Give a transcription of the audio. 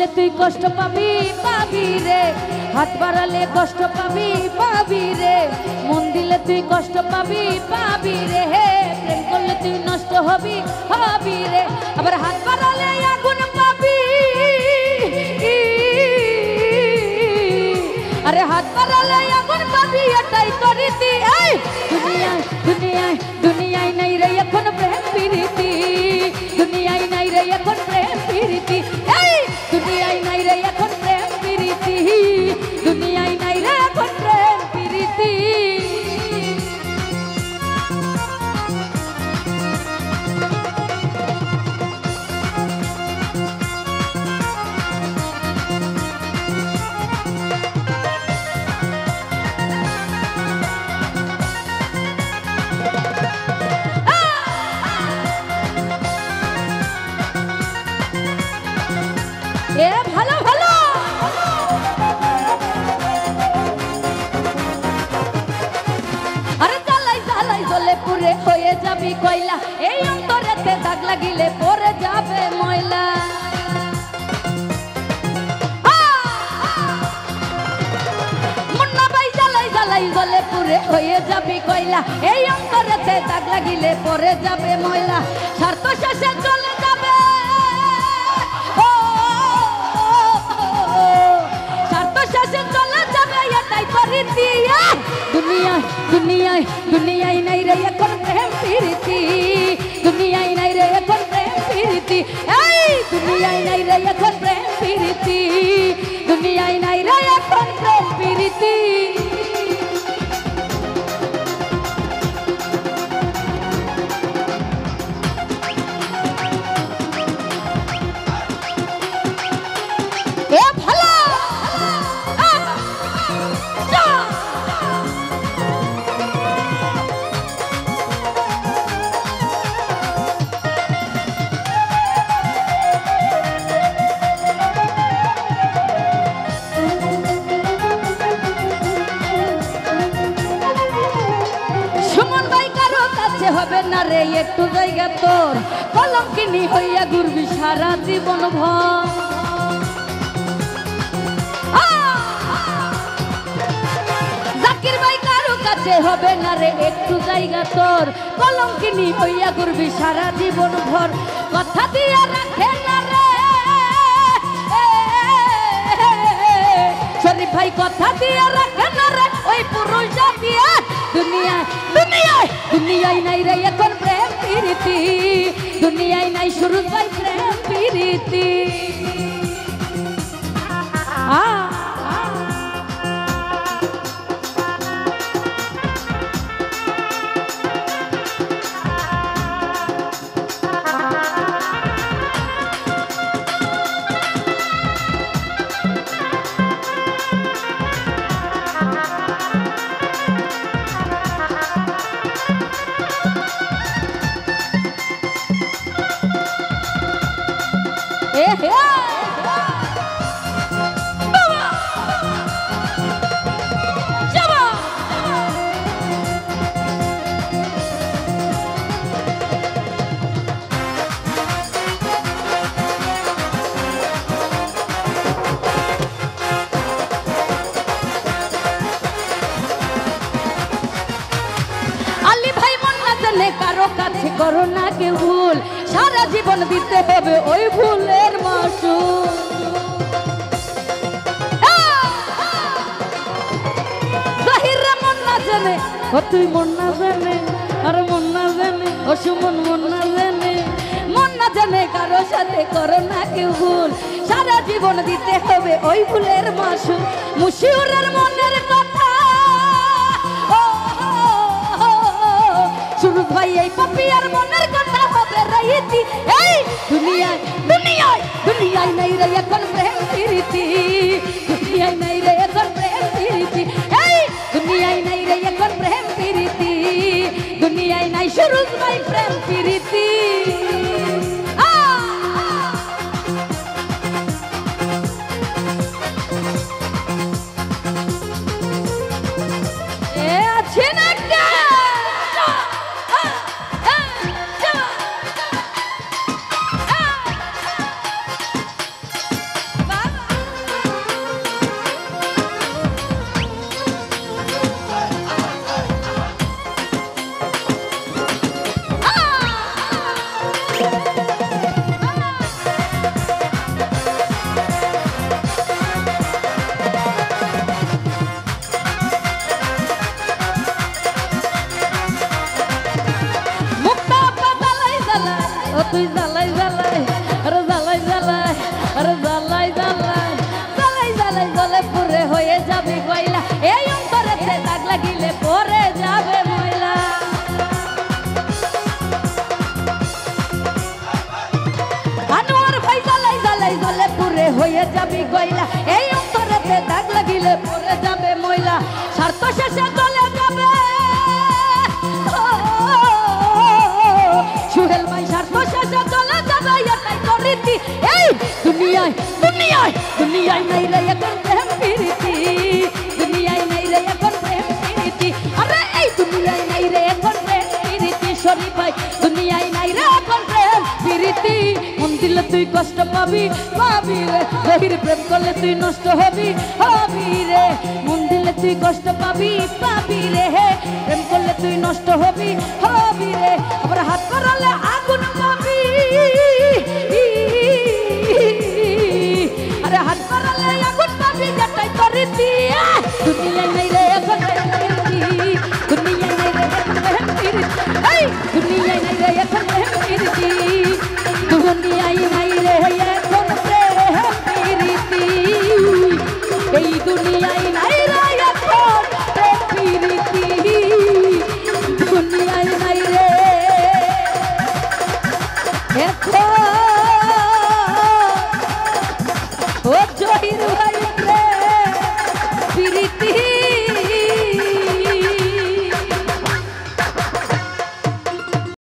দিলে তুই কষ্ট পাবি পাবি রে, হাত বাড়ালে কষ্ট পাবি পাবি রে, মন দিলে তুই কষ্ট পাবি পাবি রে, হে প্রেম করলে তুই নষ্ট হবি হবি রে, আবার হাত বাড়ালে আগুন পাবি, আরে হাত বাড়ালে আগুন পাবি, এটাই তো রীতি। এই দুনিয়ায় দুনিয়ায় দুনিয়ায় নাই রে এখন প্রেম প্রীতি, দুনিয়ায় নাই রে এখন প্রেম প্রীতি, এই দুনিয়ায় নাই রে এখন প্রেম প্রীতি, দুনিয়ায় নাই রে এখন প্রেম প্রীতি। এ ভালো ভালো আরে জ্বালাই জ্বালাই জ্বলে পুরে হয়ে যাবি কয়লা, এই অন্তরেতে দাগ লাগিলে পরে যাবে ময়লা। মুন্না ভাই জ্বালাই জ্বালাই জ্বলে পুরে হয়ে যাবি কয়লা, এই অন্তরেতে দাগ লাগিলে পরে যাবে ময়লা, স্বার্থ শেষে চলে যাবে, দুনিয়ায় দুনিয়ায় দুনিয়ায় নাই রে এখন প্রেম প্রীতি, দুনিয়ায় নাই রে এখন প্রেম প্রীতি, এই দুনিয়ায় নাই রে এখন প্রেম প্রীতি, দুনিয়ায় নাই রে এখন প্রেম প্রীতি। এ ভালো হবে না রে একটু জায়গা তোর, কলঙ্কিনী হইয়া ঘুরবি সারা জীবন ভর। জাকির ভাই কারো কাছে হবে না রে একটু জায়গা তোর, কলঙ্কিনী হইয়া ঘুরবি সারা জীবন ভর, কথা দিয়া রাখে না রে শরীফ ভাই, কথা দিয়া রাখে না রে ওই পুরুষ জাতিয়া। দুনিয়ায় দুনিয়ায় দুনিয়ায় নাই রে এখন প্রেম প্রীতি, দুনিয়ায় নাই শুরু ভাই প্রেম প্রীতি। কারো কাছে করো না কেউ ভুল, সারা জীবন দিতে হবে ওই ভুলের মাসুল। জাহিরা মন না জানে ও তুই মন না জানে, আর মন না জানে ও সুমন মন না জানে, মন না জানে কারো সাথে করো না কেউ ভুল, সারা জীবন দিতে হবে ওই ভুলের মাসুল। মুশিউরের মনের কথা সুরুজ ভাই, এই পাপিয়ার মনের কথা হবে রইতি, এই দুনিয়ায় দুনিয়ায় দুনিয়ায় নাই রে এখন প্রেম প্রীতি, দুনিয়ায় নাই রে এখন প্রেম প্রীতি, এই দুনিয়ায় নাই রে এখন প্রেম প্রীতি, দুনিয়ায় নাই সুরুজ ভাই প্রেম প্রীতি। আছে না তুই জ্বালাই জ্বালাই আরে জ্বালাই জ্বালাই আরে জ্বালাই জ্বালাই জ্বালাই জ্বালাই জ্বলে পুরে হয়ে যাবে কয়লা এই অন্তরেতে দাগ লাগিলে পরে যাবে ময়লা আনোয়ার ভাই জ্বালাই জ্বালাই জ্বলে পুরে হয়ে যাবে কয়লা এই অন্তরেতে দাগ লাগিলে পরে যাবে ময়লা স্বার্থ শেষে চলে যাবে সুহেল ভাই স্বার্থ শেষে চলে যাবে এটাই তো রীতি এই দুনিয়ায় দুনিয়ায় দুনিয়ায় নাই রে এখন প্রেম প্রীতি দুনিয়ায় নাই রে এখন প্রেম প্রীতি আরে এই দুনিয়ায় নাই রে এখন প্রেম প্রীতি শরীফ ভাই দুনিয়ায় নাই রে এখন প্রেম প্রীতি মন দিলে তুই কষ্ট পাবি পাবি রে গভীর প্রেম করলে তুই নষ্ট হবি হবি রে মন দিলে তুই কষ্ট পাবি পাবি রে প্রেম করলে তুই নষ্ট হবি হবি রে